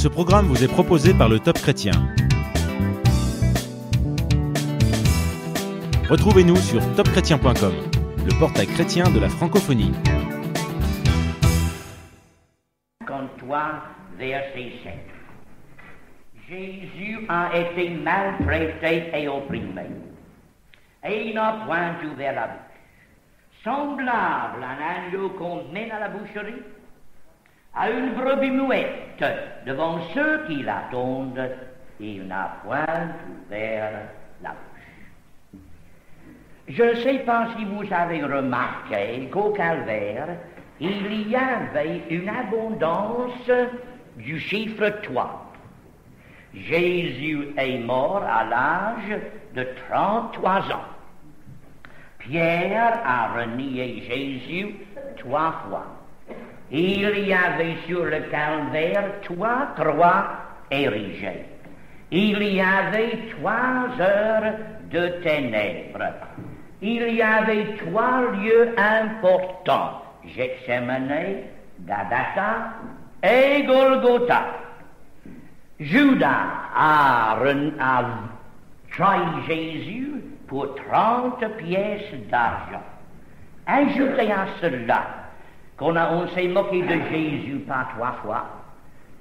Ce programme vous est proposé par le Top Chrétien. Retrouvez-nous sur topchrétien.com, le portail chrétien de la francophonie. Verset 7. Jésus a été maltraité et opprimé, et il n'a point ouvert la bouche. Semblable à un agneau qu'on mène à la boucherie, à une brebis muette devant ceux qui l'attendent, il n'a point ouvert la bouche. Je ne sais pas si vous avez remarqué qu'au Calvaire, il y avait une abondance du chiffre 3. Jésus est mort à l'âge de 33 ans. Pierre a renié Jésus 3 fois. Il y avait sur le calvaire 3 croix érigées. Il y avait 3 heures de ténèbres. Il y avait 3 lieux importants: Gethsemane, Gabbatha et Golgotha. Judas a trahi Jésus pour 30 pièces d'argent. Ajoutez à cela on s'est moqué de Jésus pas 3 fois,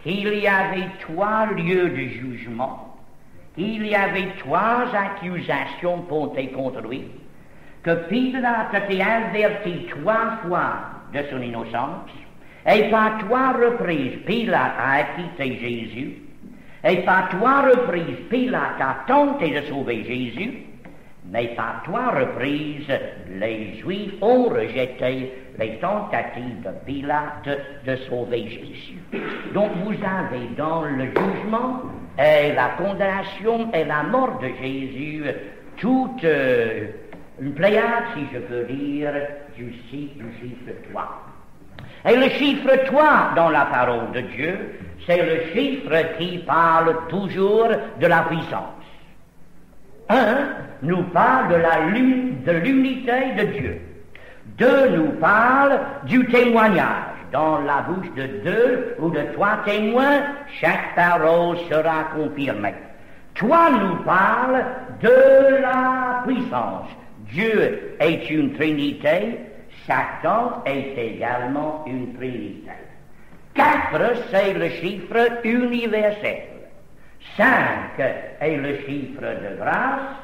qu'il y avait 3 lieux de jugement, qu'il y avait 3 accusations pointées contre lui, que Pilate était averti 3 fois de son innocence, et par 3 reprises Pilate a acquitté Jésus, et par 3 reprises Pilate a tenté de sauver Jésus, mais par 3 reprises les Juifs ont rejeté les tentatives de Pilate de sauver Jésus. Donc vous avez dans le jugement et la condamnation et la mort de Jésus toute une pléiade, si je peux dire, du chiffre 3. Et le chiffre 3 dans la parole de Dieu, c'est le chiffre qui parle toujours de la puissance. 1 nous parle de l'unité de Dieu. 2 nous parle du témoignage. Dans la bouche de 2 ou de 3 témoins, chaque parole sera confirmée. 3 nous parle de la puissance. Dieu est une trinité, Satan est également une trinité. 4, c'est le chiffre universel. 5 est le chiffre de grâce.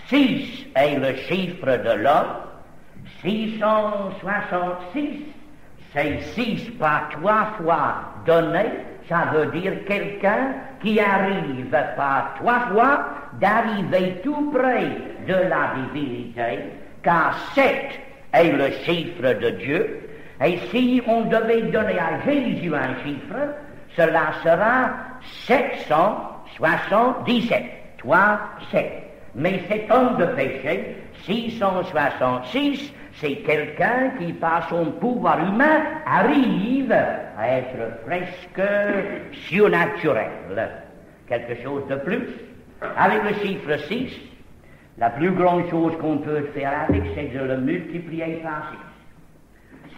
6 est le chiffre de l'homme. 666, c'est 6 par 3 fois donné. Ça veut dire quelqu'un qui arrive par 3 fois d'arriver tout près de la divinité, car 7 est le chiffre de Dieu. Et si on devait donner à Jésus un chiffre, cela sera 777. 3, 7. Mais cet homme de péché, 666, c'est quelqu'un qui, par son pouvoir humain, arrive à être presque surnaturel. Quelque chose de plus. Avec le chiffre 6, la plus grande chose qu'on peut faire avec, c'est de le multiplier par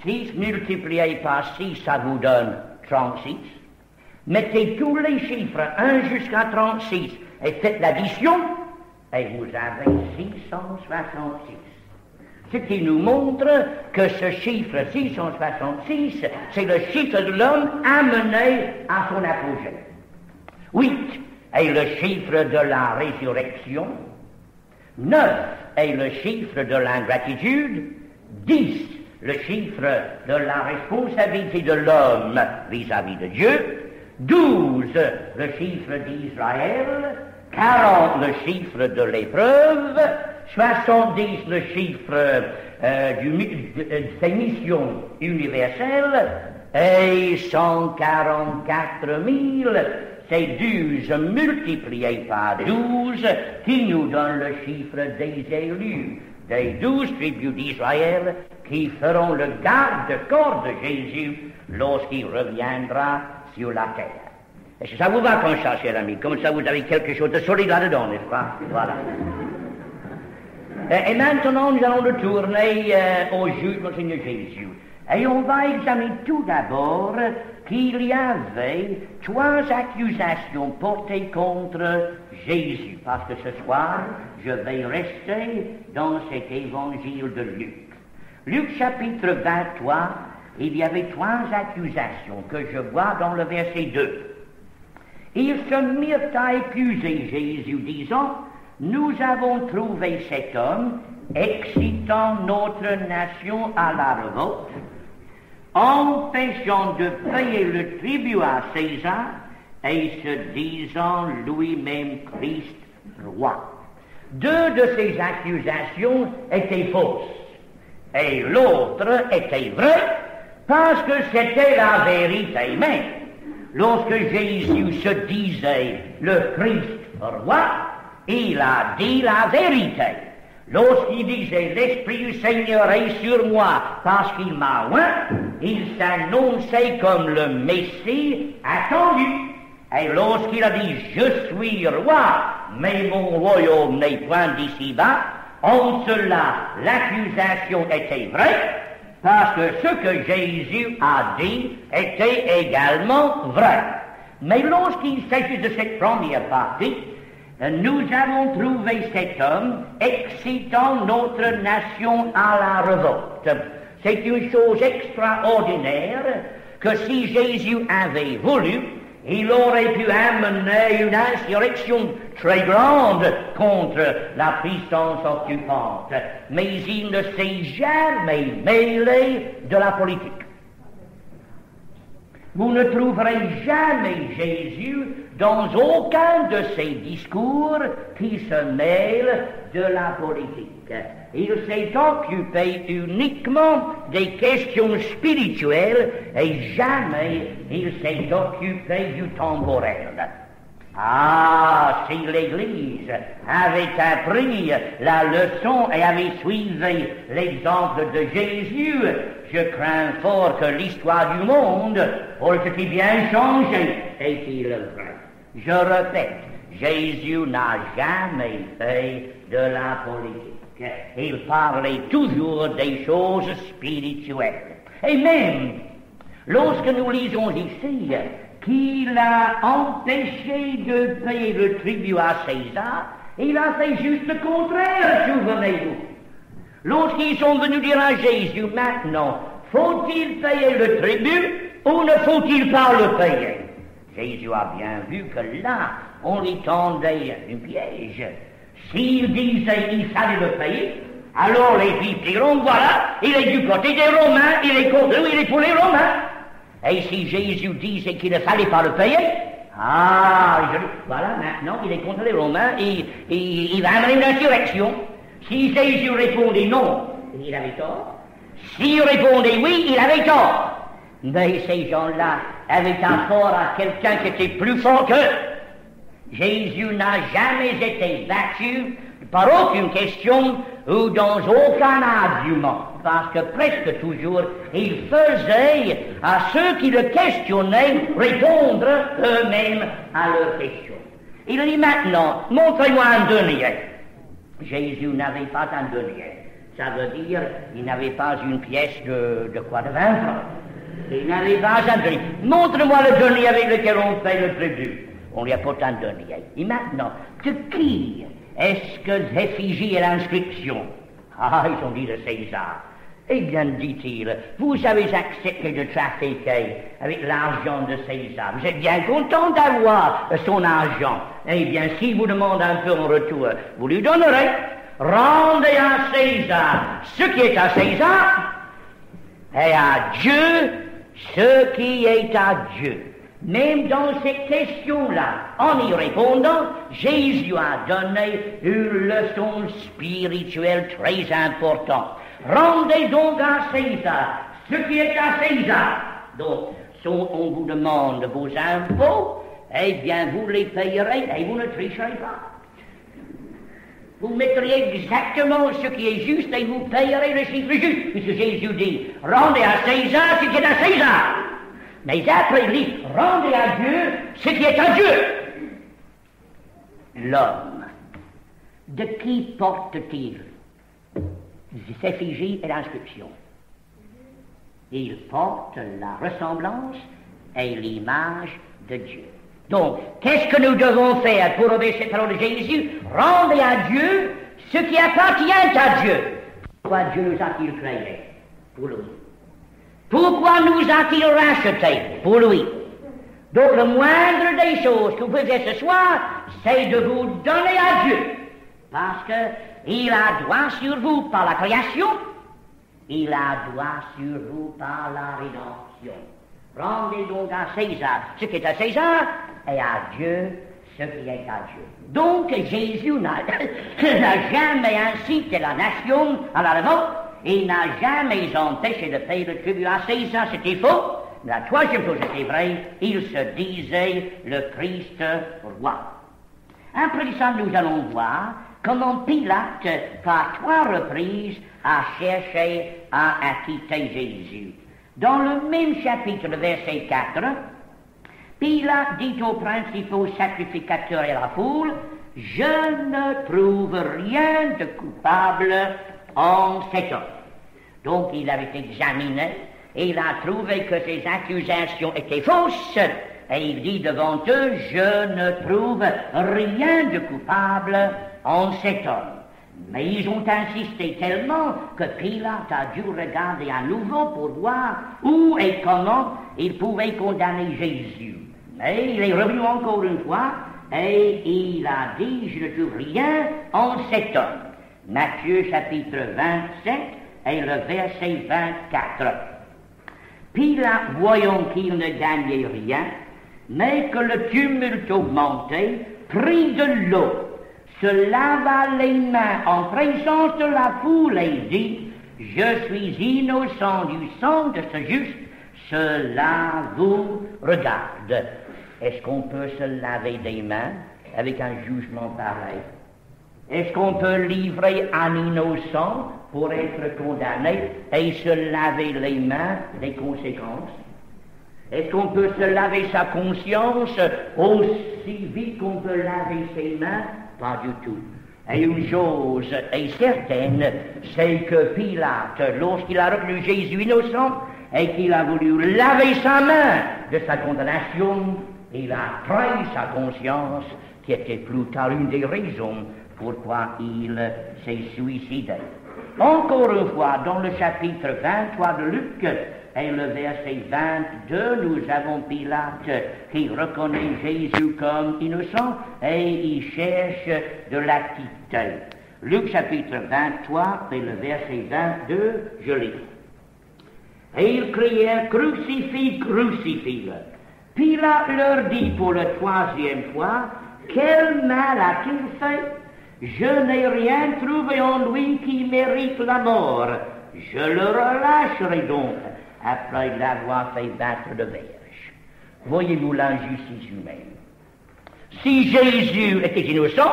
6. 6 multiplié par 6, ça vous donne 36. Mettez tous les chiffres 1 jusqu'à 36 et faites l'addition, et vous avez 666. Ce qui nous montre que ce chiffre 666, c'est le chiffre de l'homme amené à son apogée. 8 est le chiffre de la résurrection. 9 est le chiffre de l'ingratitude. 10, le chiffre de la responsabilité de l'homme vis-à-vis de Dieu. 12, le chiffre d'Israël. 40, le chiffre de l'épreuve. 70, le chiffre des missions universelles. Et 144 000, c'est 12 multiplié par 12 qui nous donne le chiffre des élus, des 12 tribus d'Israël qui feront le garde-corps de Jésus lorsqu'il reviendra sur la terre. Est-ce que ça vous va comme ça, cher ami? Comme ça, vous avez quelque chose de solide là-dedans, n'est-ce pas? Voilà. Et maintenant, nous allons retourner au jugement du Seigneur Jésus. Et on va examiner tout d'abord qu'il y avait 3 accusations portées contre Jésus, parce que ce soir, je vais rester dans cet évangile de Luc. Luc chapitre 23, il y avait 3 accusations que je vois dans le verset 2. Ils se mirent à accuser Jésus, disant, « Nous avons trouvé cet homme excitant notre nation à la révolte, empêchant de payer le tribut à César et se disant lui-même Christ roi. » 2 de ces accusations étaient fausses et l'autre était vraie parce que c'était la vérité même. Lorsque Jésus se disait le Christ roi, il a dit la vérité. Lorsqu'il disait « L'Esprit du Seigneur est sur moi parce qu'il m'a oint », il s'annonçait comme le Messie attendu. Et lorsqu'il a dit « Je suis roi, mais mon royaume n'est point d'ici-bas », en cela l'accusation était vraie, parce que ce que Jésus a dit était également vrai. Mais lorsqu'il s'agit de cette première partie, nous avons trouvé cet homme excitant notre nation à la révolte. C'est une chose extraordinaire que si Jésus avait voulu, il aurait pu amener une insurrection très grande contre la puissance occupante. Mais il ne s'est jamais mêlé de la politique. Vous ne trouverez jamais Jésus dans aucun de ses discours qui se mêle de la politique. Il s'est occupé uniquement des questions spirituelles et jamais il s'est occupé du temporel. Ah, si l'Église avait appris la leçon et avait suivi l'exemple de Jésus, je crains fort que l'histoire du monde aurait été bien changée. Est-il vrai? Je répète, Jésus n'a jamais fait de la politique. Il parlait toujours des choses spirituelles. Et même, lorsque nous lisons ici qu'il a empêché de payer le tribut à César, il a fait juste le contraire, souvenez-vous. Lorsqu'ils sont venus dire à Jésus, maintenant, faut-il payer le tribut ou ne faut-il pas le payer? Jésus a bien vu que là, on lui tendait un piège. S'il disait il fallait le payer, alors les Juifs diront, voilà, il est du côté des Romains, il est contre eux, il est pour les Romains. Et si Jésus disait qu'il ne fallait pas le payer, voilà, maintenant, il est contre les Romains, il va amener une insurrection. Si Jésus répondait non, il avait tort. S'il répondait oui, il avait tort. Mais ces gens-là avaient affaire à quelqu'un qui était plus fort qu'eux. Jésus n'a jamais été battu par aucune question ou dans aucun argument, parce que presque toujours, il faisait à ceux qui le questionnaient répondre eux-mêmes à leurs questions. Il dit maintenant, montrez-moi un denier. Jésus n'avait pas un denier. Ça veut dire, il n'avait pas une pièce de 20 francs. Il n'avait pas un denier. Montre-moi le denier avec lequel on paye le tribut. On lui apporte un denier. Et maintenant, de qui est-ce que effigie l'inscription? Ils ont dit de César. Eh bien, dit-il, vous avez accepté de trafiquer avec l'argent de César. Vous êtes bien content d'avoir son argent. Eh bien, s'il vous demande un peu en retour, vous lui donnerez. Rendez à César ce qui est à César, et à Dieu ce qui est à Dieu. Même dans cette question-là, en y répondant, Jésus a donné une leçon spirituelle très importante. Rendez donc à César ce qui est à César. Donc, si on vous demande vos impôts, eh bien, vous les payerez et vous ne tricherez pas. Vous mettriez exactement ce qui est juste et vous payerez le chiffre juste. Puisque Jésus dit, rendez à César ce qui est à César. Mais après, il dit, rendez à Dieu ce qui est à Dieu. L'homme, de qui porte-t-il l'effigie et l'inscription? Il porte la ressemblance et l'image de Dieu. Donc, qu'est-ce que nous devons faire pour obéir ces paroles de Jésus? Rendez à Dieu ce qui appartient à Dieu. Pourquoi Dieu nous a-t-il créés? Pour lui. Pourquoi nous a-t-il rachetés? Pour lui. Donc, le moindre des choses que vous pouvez faire ce soir, c'est de vous donner à Dieu. Parce qu'il a droit sur vous par la création, il a droit sur vous par la rédemption. Rendez donc à César ce qui est à César et à Dieu ce qui est à Dieu. Donc Jésus n'a jamais incité la nation à la révolte, il n'a jamais empêché de payer le tribut à César, c'était faux. La troisième chose était vraie, il se disait le Christ roi. Après ça, nous allons voir comment Pilate, par 3 reprises, a cherché à acquitter Jésus. Dans le même chapitre, le verset 4, Pilate dit aux principaux sacrificateurs et à la foule, « Je ne trouve rien de coupable en cet homme. » Donc il avait examiné et il a trouvé que ces accusations étaient fausses. Et il dit devant eux, « Je ne trouve rien de coupable en cet homme. » Mais ils ont insisté tellement que Pilate a dû regarder à nouveau pour voir où et comment il pouvait condamner Jésus. Mais il est revenu encore une fois et il a dit, « Je ne trouve rien en cet homme. » Matthieu chapitre 27 et le verset 24. Pilate, voyant qu'il ne gagnait rien, mais que le tumulte augmentait, prit de l'eau, se lava les mains en présence de la foule et dit, « Je suis innocent du sang de ce juste, cela vous regarde. » Est-ce qu'on peut se laver des mains avec un jugement pareil? Est-ce qu'on peut livrer un innocent pour être condamné et se laver les mains des conséquences? Est-ce qu'on peut se laver sa conscience aussi vite qu'on peut laver ses mains? Pas du tout. Et une chose est certaine, c'est que Pilate, lorsqu'il a reconnu Jésus innocent et qu'il a voulu laver sa main de sa condamnation, il a trahi sa conscience, qui était plus tard une des raisons pourquoi il s'est suicidé. Encore une fois, dans le chapitre 23 de Luc, et le verset 22, nous avons Pilate qui reconnaît Jésus comme innocent et il cherche de l'acquitter. Luc chapitre 23 et le verset 22, je lis. Et ils crièrent, crucifie, crucifie-le. Pilate leur dit pour la 3e fois, quel mal a-t-il fait? Je n'ai rien trouvé en lui qui mérite la mort. Je le relâcherai donc après l'avoir fait battre de verge. Voyez-vous l'injustice humaine? Si Jésus était innocent,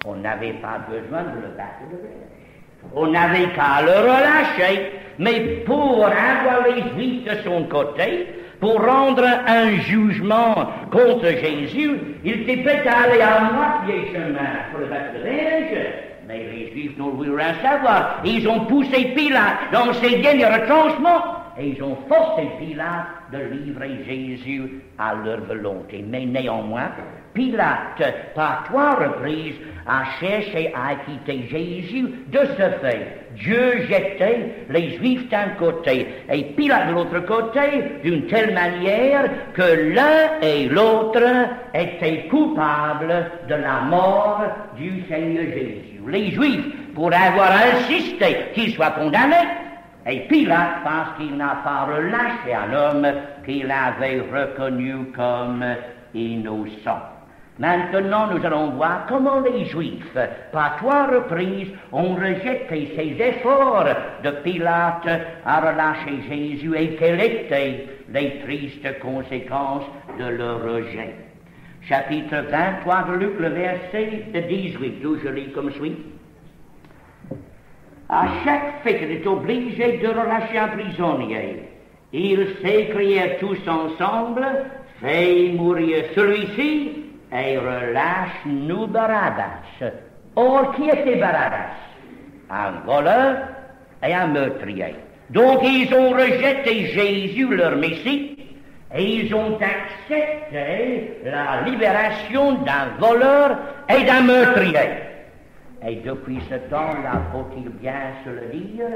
on n'avait pas besoin de le battre de verge. On n'avait qu'à le relâcher. Mais pour avoir les Juifs de son côté, pour rendre un jugement contre Jésus, il était prêt à aller à moitié chemin pour le battre de verge. Mais les Juifs n'ont voulu rien savoir. Ils ont poussé Pilate dans ses derniers retranchements et ils ont forcé Pilate de livrer Jésus à leur volonté. Mais néanmoins, Pilate, par 3 reprises, a cherché à acquitter Jésus de ce fait. Dieu jetait les Juifs d'un côté et Pilate de l'autre côté d'une telle manière que l'un et l'autre étaient coupables de la mort du Seigneur Jésus. Les Juifs pour avoir insisté qu'il soit condamné et Pilate parce qu'il n'a pas relâché un homme qu'il avait reconnu comme innocent. Maintenant, nous allons voir comment les Juifs, par 3 reprises, ont rejeté ces efforts de Pilate à relâcher Jésus et quelles étaient les tristes conséquences de leur rejet. Chapitre 23 de Luc, le verset 18, d'où je lis comme suit. À chaque fait qu'il est obligé de relâcher un prisonnier, ils s'écrièrent tous ensemble, fais mourir celui-ci, et relâche-nous Barabbas. Or, qui était Barabbas? Un voleur et un meurtrier. Donc ils ont rejeté Jésus, leur Messie, et ils ont accepté la libération d'un voleur et d'un meurtrier. Et depuis ce temps-là, faut-il bien se le dire,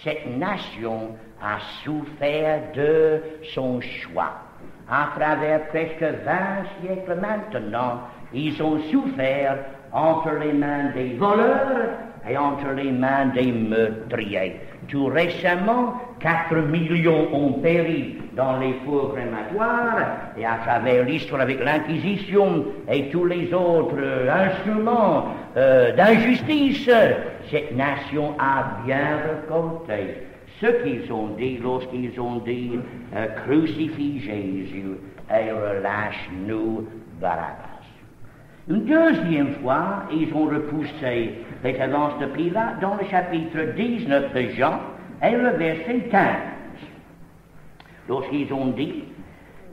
cette nation a souffert de son choix. À travers presque 20 siècles maintenant, ils ont souffert entre les mains des voleurs et entre les mains des meurtriers. Tout récemment, 4 millions ont péri dans les fours crématoires, et à travers l'histoire avec l'Inquisition et tous les autres instruments d'injustice, cette nation a bien récolté ce qu'ils ont dit lorsqu'ils ont dit crucifie Jésus et relâche-nous Barabbas. Une deuxième fois, ils ont repoussé les avances de Pilate dans le chapitre 19 de Jean et le verset 15. Lorsqu'ils ont dit,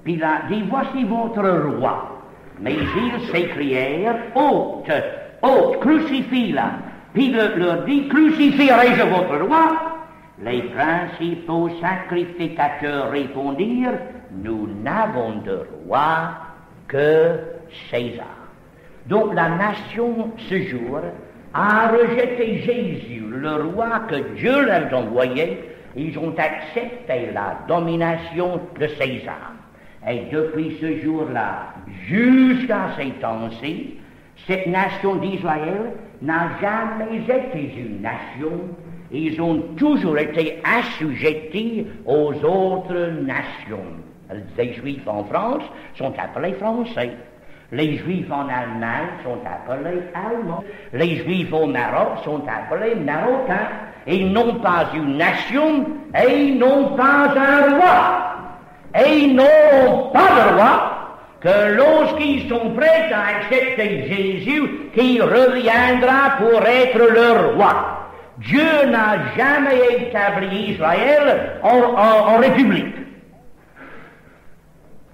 Pilate dit, voici votre roi. Mais ils s'écrièrent, ôte, ôte, crucifie-la. Pilate leur dit, crucifierai-je votre roi? Les principaux sacrificateurs répondirent, nous n'avons de roi que César. Donc la nation, ce jour, a rejeté Jésus, le roi que Dieu leur a envoyé. Ils ont accepté la domination de César. Et depuis ce jour-là, jusqu'à ces temps-ci, cette nation d'Israël n'a jamais été une nation. Ils ont toujours été assujettis aux autres nations. Les Juifs en France sont appelés Français. Les Juifs en Allemagne sont appelés Allemands. Les Juifs au Maroc sont appelés Marocains. Ils n'ont pas une nation et ils n'ont pas un roi. Et ils n'ont pas de roi que lorsqu'ils sont prêts à accepter Jésus, qui reviendra pour être leur roi. Dieu n'a jamais établi Israël en république.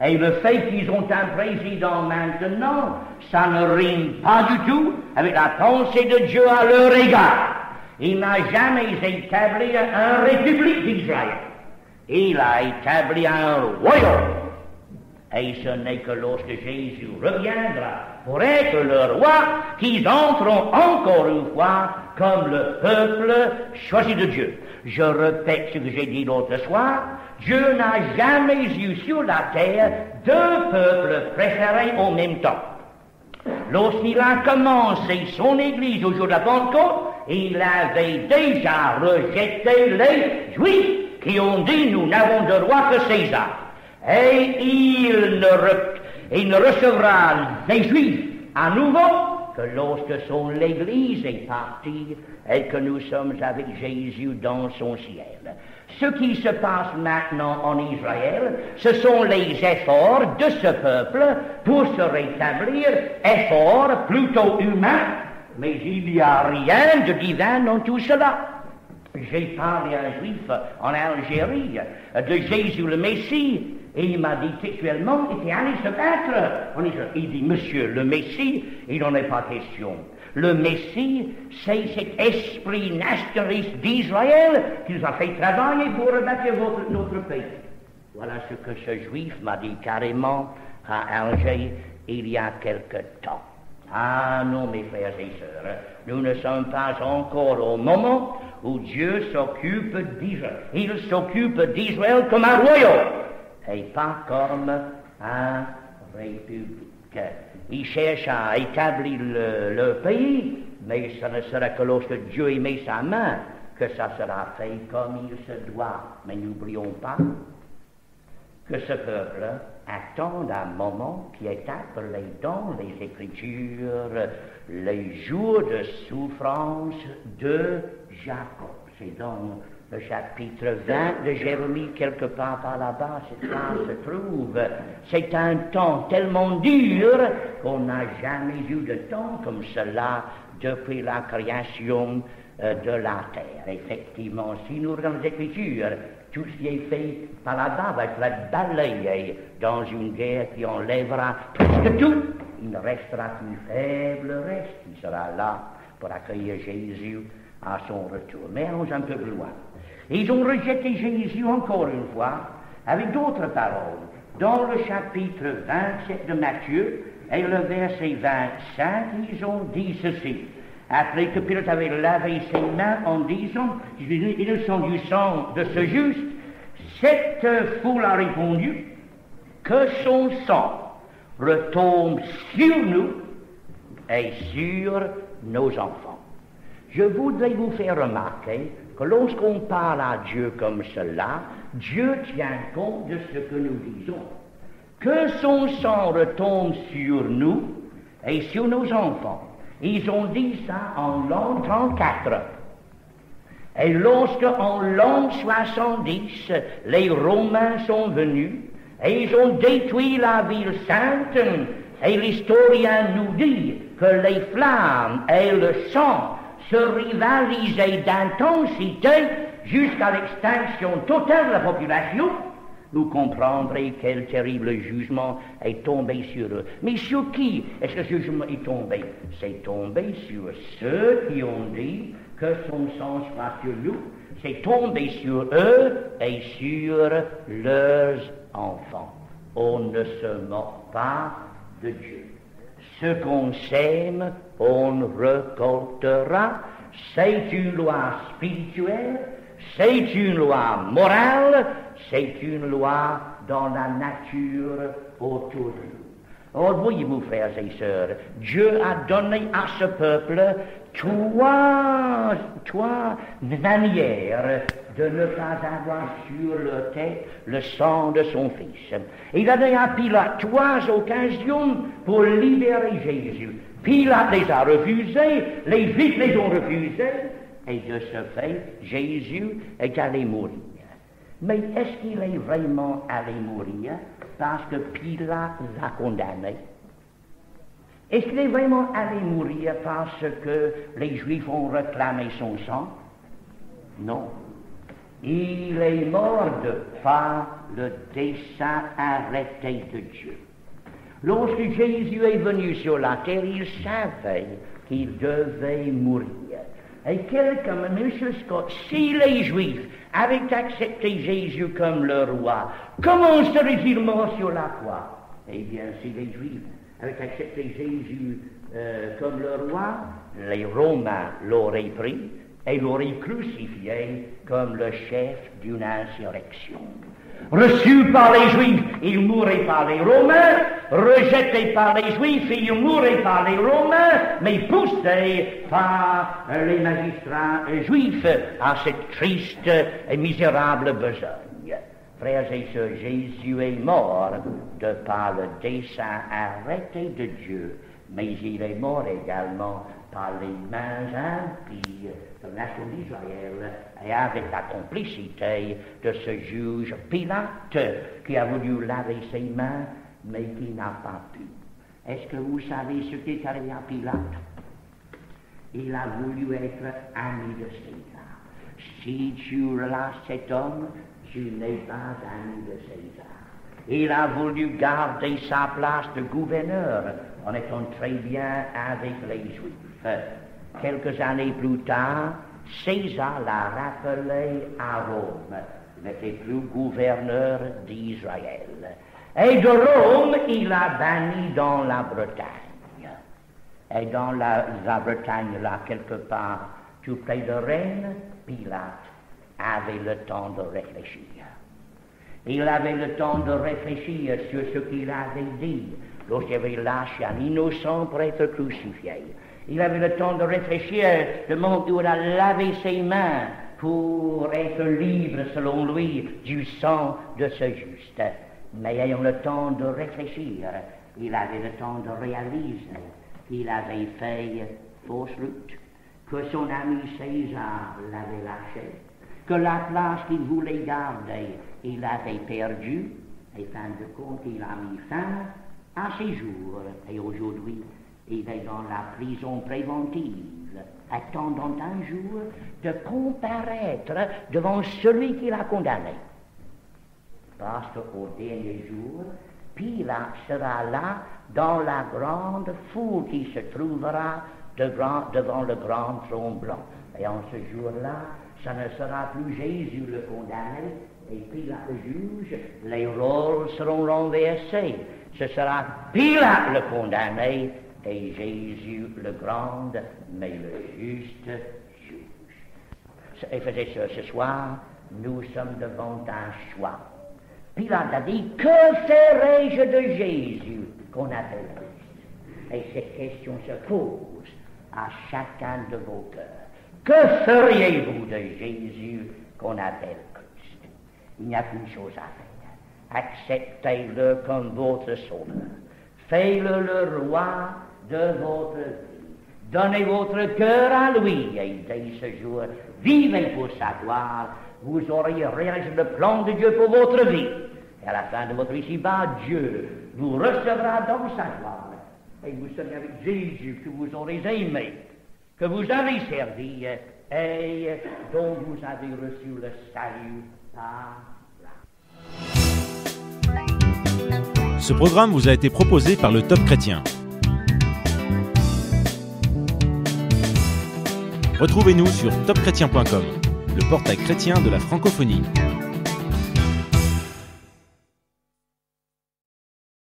Et le fait qu'ils ont un président maintenant, ça ne rime pas du tout avec la pensée de Dieu à leur égard. Il n'a jamais établi une république d'Israël. Il a établi un royaume. Et ce n'est que lorsque Jésus reviendra pour être le roi qu'ils entreront encore une fois comme le peuple choisi de Dieu. Je répète ce que j'ai dit l'autre soir. Dieu n'a jamais eu sur la terre deux peuples préférés en même temps. Lorsqu'il a commencé son Église au jour de la Pentecôte, il avait déjà rejeté les Juifs qui ont dit « Nous n'avons de roi que César ». Et il ne recevra les Juifs à nouveau que lorsque son Église est partie et que nous sommes avec Jésus dans son ciel. Ce qui se passe maintenant en Israël, ce sont les efforts de ce peuple pour se rétablir, efforts plutôt humains, mais il n'y a rien de divin dans tout cela. J'ai parlé à un juif en Algérie de Jésus le Messie, et il m'a dit textuellement, il était allé se battre. Il dit, monsieur, le Messie, il n'en est pas question. Le Messie, c'est cet esprit nationaliste d'Israël qui nous a fait travailler pour rebâtir notre pays. Voilà ce que ce juif m'a dit carrément à Alger il y a quelque temps. Ah non, mes frères et sœurs, nous ne sommes pas encore au moment où Dieu s'occupe d'Israël. Il s'occupe d'Israël comme un royaume et pas comme un république. Il cherche à établir le pays, mais ce ne sera que lorsque Dieu y met sa main que ça sera fait comme il se doit. Mais n'oublions pas que ce peuple attend un moment qui est appelé dans les Écritures les jours de souffrance de Jacob. C'est dans le chapitre 20 de Jérémie, quelque part par là-bas, cette phrase se trouve. C'est un temps tellement dur qu'on n'a jamais eu de temps comme cela depuis la création de la terre. Effectivement, si nous regardons les Écritures, tout ce qui est fait par là-bas va être balayé dans une guerre qui enlèvera presque tout. Il ne restera qu'une faible reste qui sera là pour accueillir Jésus à son retour. Mais allons un peu plus loin. Ils ont rejeté Jésus encore une fois avec d'autres paroles. Dans le chapitre 27 de Matthieu et le verset 25, ils ont dit ceci. Après que Pilate avait lavé ses mains en disant « Ils sont du sang de ce juste », cette foule a répondu que son sang retombe sur nous et sur nos enfants. Je voudrais vous faire remarquer que lorsqu'on parle à Dieu comme cela, Dieu tient compte de ce que nous disons. Que son sang retombe sur nous et sur nos enfants. Ils ont dit ça en l'an 34. Et lorsque en l'an 70, les Romains sont venus et ils ont détruit la ville sainte, et l'historien nous dit que les flammes et le sang se rivalisaient d'intensité jusqu'à l'extinction totale de la population, vous comprendrez quel terrible jugement est tombé sur eux. Mais sur qui est-ce que ce jugement est tombé? C'est tombé sur ceux qui ont dit que son sang soit sur nous. C'est tombé sur eux et sur leurs enfants. On ne se moque pas de Dieu. Ce qu'on sème, on récoltera. C'est une loi spirituelle, c'est une loi morale, c'est une loi dans la nature autour de nous. Or, voyez-vous, frères et sœurs, Dieu a donné à ce peuple trois manières de ne pas avoir sur leur tête le sang de son Fils. Il a donné à Pilate 3 occasions pour libérer Jésus. Pilate les a refusés, les Juifs les ont refusés, et de ce fait, Jésus est allé mourir. Mais est-ce qu'il est vraiment allé mourir parce que Pilate l'a condamné? Est-ce qu'il est vraiment allé mourir parce que les Juifs ont réclamé son sang? Non. Il est mort par le dessein arrêté de Dieu. Lorsque Jésus est venu sur la terre, il savait qu'il devait mourir. Et quelqu'un, M. Scott, si les Juifs avaient accepté Jésus comme leur roi, comment serait-il mort sur la croix? Eh bien, si les Juifs avaient accepté Jésus comme leur roi, les Romains l'auraient pris et l'auraient crucifié comme le chef d'une insurrection. Reçu par les Juifs, il mourrait par les Romains, rejeté par les Juifs, il mourrait par les Romains, mais poussé par les magistrats juifs à cette triste et misérable besogne. Frères et sœurs, Jésus est mort de par le dessein arrêté de Dieu, mais il est mort également par les mains impies de la nation d'Israël et avec la complicité de ce juge Pilate qui a voulu laver ses mains mais qui n'a pas pu. Est-ce que vous savez ce qui est arrivé à Pilate? Il a voulu être ami de César. Si tu relâches cet homme, tu n'es pas ami de César. Il a voulu garder sa place de gouverneur en étant très bien avec les Juifs. Quelques années plus tard, César l'a rappelé à Rome. Il n'était plus gouverneur d'Israël. Et de Rome, il a banni dans la Bretagne. Et dans la Bretagne, là, quelque part, tout près de Rennes, Pilate avait le temps de réfléchir. Il avait le temps de réfléchir sur ce qu'il avait dit lorsqu'il avait lâché un innocent pour être crucifié. Il avait le temps de réfléchir le moment où il a lavé ses mains pour être libre, selon lui, du sang de ce juste. Mais ayant le temps de réfléchir, il avait le temps de réaliser qu'il avait fait fausse route, que son ami César l'avait lâché, que la place qu'il voulait garder, il avait perdu, et fin de compte, il a mis fin à ses jours. Et aujourd'hui, il est dans la prison préventive, attendant un jour de comparaître devant celui qui l'a condamné. Parce qu'au dernier jour, Pilate sera là dans la grande foule qui se trouvera devant le grand trône blanc. Et en ce jour-là, ça ne sera plus Jésus le condamné, et Pilate le juge, les rôles seront renversés. Ce sera Pilate le condamné, et Jésus le grand, mais le juste juge. Et faisait ce soir, nous sommes devant un choix. Pilate a dit, que ferai-je de Jésus qu'on appelle Christ? Et cette question se pose à chacun de vos cœurs. Que feriez-vous de Jésus qu'on appelle Christ? Il n'y a qu'une chose à faire. Acceptez-le comme votre sauveur. Faites-le le roi de votre vie. Donnez votre cœur à lui et dès ce jour, vivez pour sa gloire. Vous aurez réalisé le plan de Dieu pour votre vie. Et à la fin de votre ici-bas, Dieu vous recevra dans sa gloire. Et vous serez avec Jésus que vous aurez aimé, que vous avez servi et dont vous avez reçu le salut par grâce. Ce programme vous a été proposé par le Top Chrétien. Retrouvez-nous sur topchrétien.com, le portail chrétien de la francophonie.